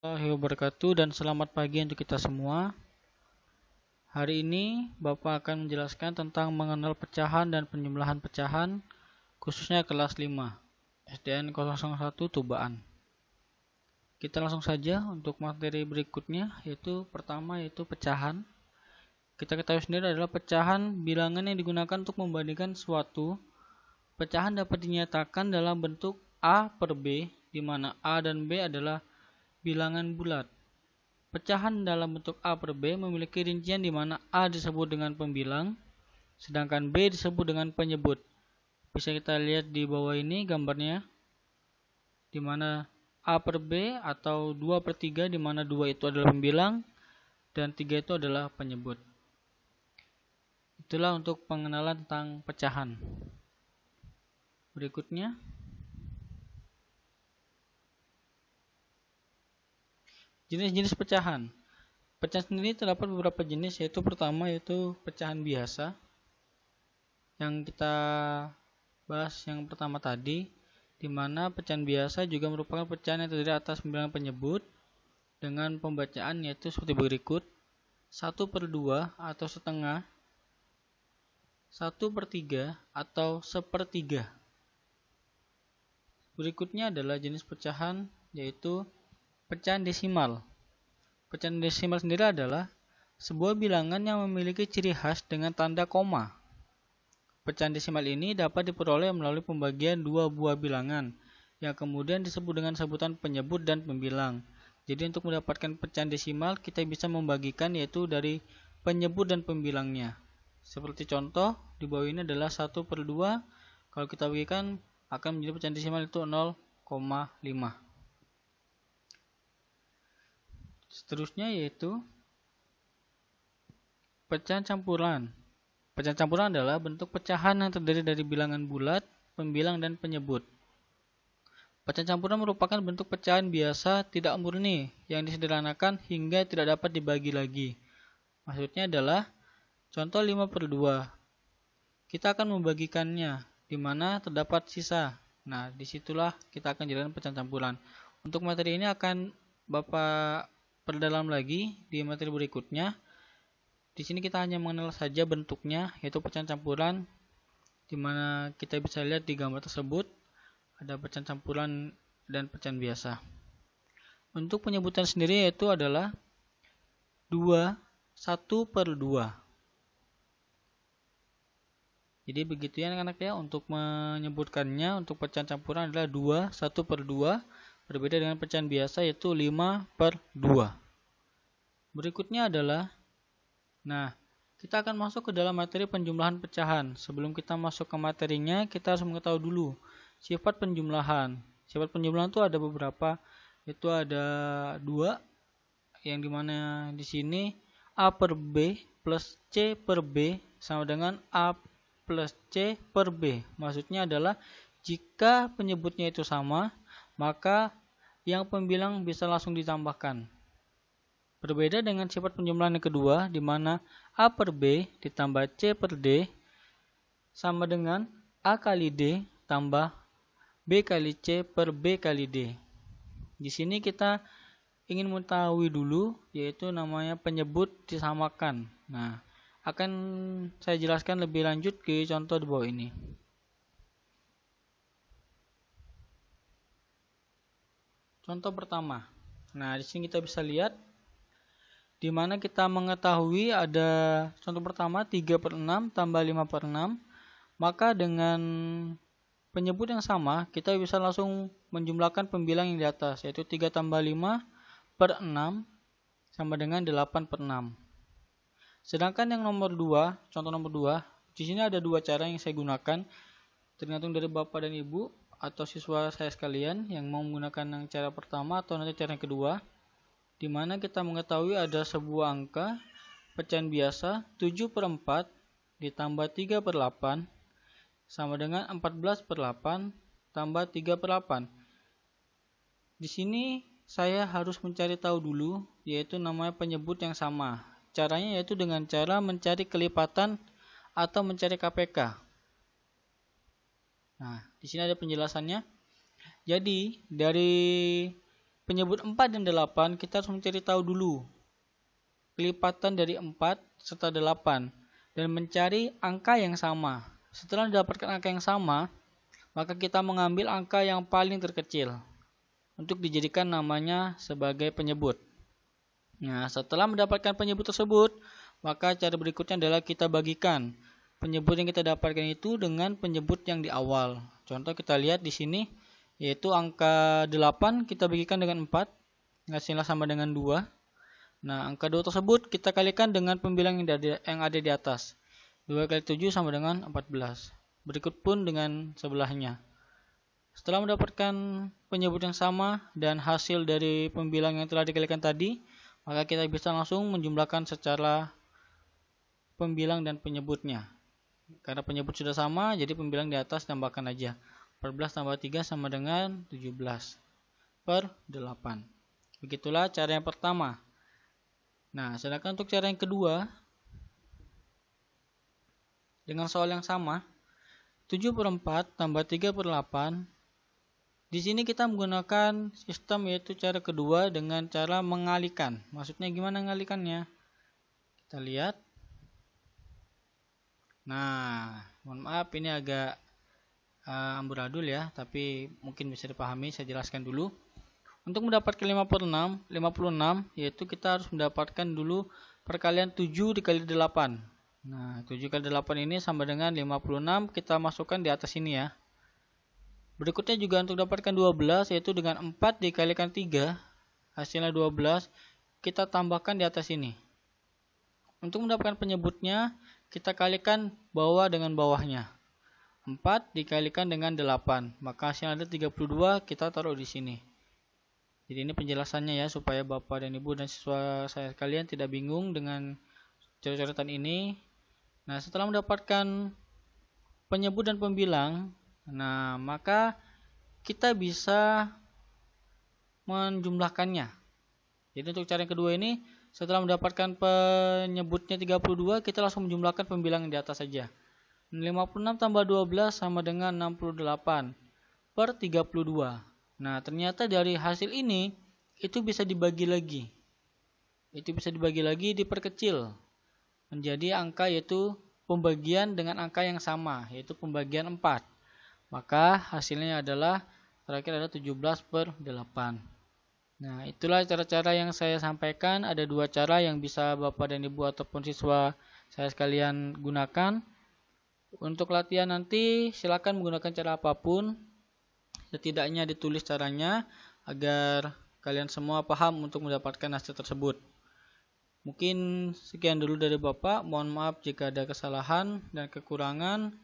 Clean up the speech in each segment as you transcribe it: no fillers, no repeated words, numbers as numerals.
Warahmatullahi wabarakatuh dan selamat pagi untuk kita semua. Hari ini Bapak akan menjelaskan tentang mengenal pecahan dan penjumlahan pecahan, khususnya kelas 5 SDN 001 Tubaan. Kita langsung saja untuk materi berikutnya, yaitu pertama yaitu pecahan. Kita ketahui sendiri adalah pecahan bilangan yang digunakan untuk membandingkan suatu. Pecahan dapat dinyatakan dalam bentuk A per B, di mana A dan B adalah bilangan bulat. Pecahan dalam bentuk A per B memiliki rincian di mana A disebut dengan pembilang, sedangkan B disebut dengan penyebut. Bisa kita lihat di bawah ini gambarnya, di mana A per B atau 2 per 3, di mana 2 itu adalah pembilang, dan 3 itu adalah penyebut. Itulah untuk pengenalan tentang pecahan. Berikutnya, jenis-jenis pecahan. Pecahan sendiri terdapat beberapa jenis, yaitu pertama yaitu pecahan biasa. Yang kita bahas yang pertama tadi, di mana pecahan biasa juga merupakan pecahan yang terdiri atas bilangan penyebut dengan pembacaan yaitu seperti berikut: 1/2 atau setengah, 1/3 atau sepertiga. Berikutnya adalah jenis pecahan yaitu pecahan desimal. Pecahan desimal sendiri adalah sebuah bilangan yang memiliki ciri khas dengan tanda koma. Pecahan desimal ini dapat diperoleh melalui pembagian dua buah bilangan yang kemudian disebut dengan sebutan penyebut dan pembilang. Jadi untuk mendapatkan pecahan desimal kita bisa membagikan yaitu dari penyebut dan pembilangnya. Seperti contoh di bawah ini adalah 1/2. Kalau kita bagikan akan menjadi pecahan desimal itu 0,5. Seterusnya yaitu pecahan campuran. Pecahan campuran adalah bentuk pecahan yang terdiri dari bilangan bulat, pembilang, dan penyebut. Pecahan campuran merupakan bentuk pecahan biasa tidak murni yang disederhanakan hingga tidak dapat dibagi lagi. Maksudnya adalah contoh 5/2. Kita akan membagikannya di mana terdapat sisa. Nah, disitulah kita akan jadikan pecahan campuran. Untuk materi ini akan Bapak perdalam lagi di materi berikutnya. Di sini kita hanya mengenal saja bentuknya, yaitu pecahan campuran, di mana kita bisa lihat di gambar tersebut ada pecahan campuran dan pecahan biasa. Untuk penyebutan sendiri yaitu adalah 1/2. Jadi begitu ya anak-anak ya, untuk menyebutkannya untuk pecahan campuran adalah 1/2, berbeda dengan pecahan biasa yaitu 5/2. Berikutnya adalah, kita akan masuk ke dalam materi penjumlahan pecahan. Sebelum kita masuk ke materinya, kita harus mengetahui dulu sifat penjumlahan. Sifat penjumlahan itu ada beberapa, itu ada 2, yang dimana di sini A per B plus C per B sama dengan A plus C per B. Maksudnya adalah jika penyebutnya itu sama, maka yang pembilang bisa langsung ditambahkan. Berbeda dengan sifat penjumlahan yang kedua, di mana A per B ditambah C per D sama dengan A kali D tambah B kali C per B kali D. Di sini kita ingin mengetahui dulu, yaitu namanya penyebut disamakan. Nah, akan saya jelaskan lebih lanjut ke contoh di bawah ini. Contoh pertama. Nah, di sini kita bisa lihat di mana kita mengetahui ada contoh pertama 3/6 tambah 5/6, maka dengan penyebut yang sama kita bisa langsung menjumlahkan pembilang yang di atas, yaitu 3 tambah 5/6 sama dengan 8/6. Sedangkan yang nomor 2, contoh nomor 2, di sini ada 2 cara yang saya gunakan, tergantung dari Bapak dan Ibu atau siswa saya sekalian yang mau menggunakan yang cara pertama atau nanti cara yang kedua. Di mana kita mengetahui ada sebuah angka pecahan biasa 7/4 ditambah 3/8 sama dengan 14/8 tambah 3/8. Di sini saya harus mencari tahu dulu, yaitu namanya penyebut yang sama. Caranya yaitu dengan cara mencari kelipatan atau mencari KPK. Nah, di sini ada penjelasannya. Jadi dari penyebut 4 dan 8, kita harus mencari tahu dulu kelipatan dari 4 serta 8 dan mencari angka yang sama. Setelah mendapatkan angka yang sama, maka kita mengambil angka yang paling terkecil untuk dijadikan namanya sebagai penyebut. Nah, setelah mendapatkan penyebut tersebut, maka cara berikutnya adalah kita bagikan penyebut yang kita dapatkan itu dengan penyebut yang di awal. Contoh kita lihat di sini, yaitu angka 8 kita bagikan dengan 4, hasilnya sama dengan 2. Nah, angka 2 tersebut kita kalikan dengan pembilang yang ada di atas. 2 kali 7 sama dengan 14. Berikut pun dengan sebelahnya. Setelah mendapatkan penyebut yang sama dan hasil dari pembilang yang telah dikalikan tadi, maka kita bisa langsung menjumlahkan secara pembilang dan penyebutnya. Karena penyebut sudah sama, jadi pembilang di atas tambahkan aja. 14 tambah 3 sama dengan 17 per 8. Begitulah cara yang pertama. Nah, sedangkan untuk cara yang kedua, dengan soal yang sama, 7 per 4 tambah 3 per 8. Di sini kita menggunakan sistem yaitu cara kedua dengan cara mengalihkan. Maksudnya gimana mengalikannya? Kita lihat. Nah, mohon maaf ini agak amburadul ya, tapi mungkin bisa dipahami, saya jelaskan dulu. Untuk mendapatkan 5 per 6, 56, yaitu kita harus mendapatkan dulu perkalian 7 dikali 8. Nah, 7 kali 8 ini sama dengan 56, kita masukkan di atas ini ya. Berikutnya juga untuk dapatkan 12, yaitu dengan 4 dikalikan 3, hasilnya 12, kita tambahkan di atas ini. Untuk mendapatkan penyebutnya, kita kalikan bawah dengan bawahnya. 4 dikalikan dengan 8, maka hasilnya ada 32, kita taruh di sini. Jadi ini penjelasannya ya, supaya Bapak dan Ibu dan siswa saya sekalian tidak bingung dengan coret-coretan ini. Nah, setelah mendapatkan penyebut dan pembilang, nah maka kita bisa menjumlahkannya. Jadi untuk cara yang kedua ini, setelah mendapatkan penyebutnya 32, kita langsung menjumlahkan pembilang di atas saja. 56 tambah 12 sama dengan 68 per 32. Nah, ternyata dari hasil ini, itu bisa dibagi lagi. Itu bisa dibagi lagi, diperkecil menjadi angka yaitu pembagian dengan angka yang sama, yaitu pembagian 4. Maka hasilnya adalah, terakhir adalah 17 per 8. Nah, itulah cara-cara yang saya sampaikan. Ada 2 cara yang bisa Bapak dan Ibu ataupun siswa saya sekalian gunakan. Untuk latihan nanti silakan menggunakan cara apapun. Setidaknya ditulis caranya agar kalian semua paham untuk mendapatkan hasil tersebut. Mungkin sekian dulu dari Bapak. Mohon maaf jika ada kesalahan dan kekurangan.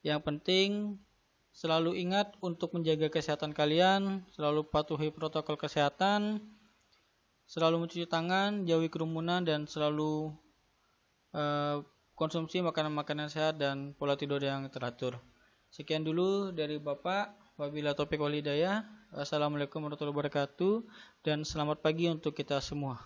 Yang penting selalu ingat untuk menjaga kesehatan kalian, selalu patuhi protokol kesehatan, selalu mencuci tangan, jauhi kerumunan, dan selalu konsumsi makanan-makanan sehat dan pola tidur yang teratur. Sekian dulu dari Bapak. Wabillahi taufiq wal hidayah. Wassalamualaikum warahmatullahi wabarakatuh, dan selamat pagi untuk kita semua.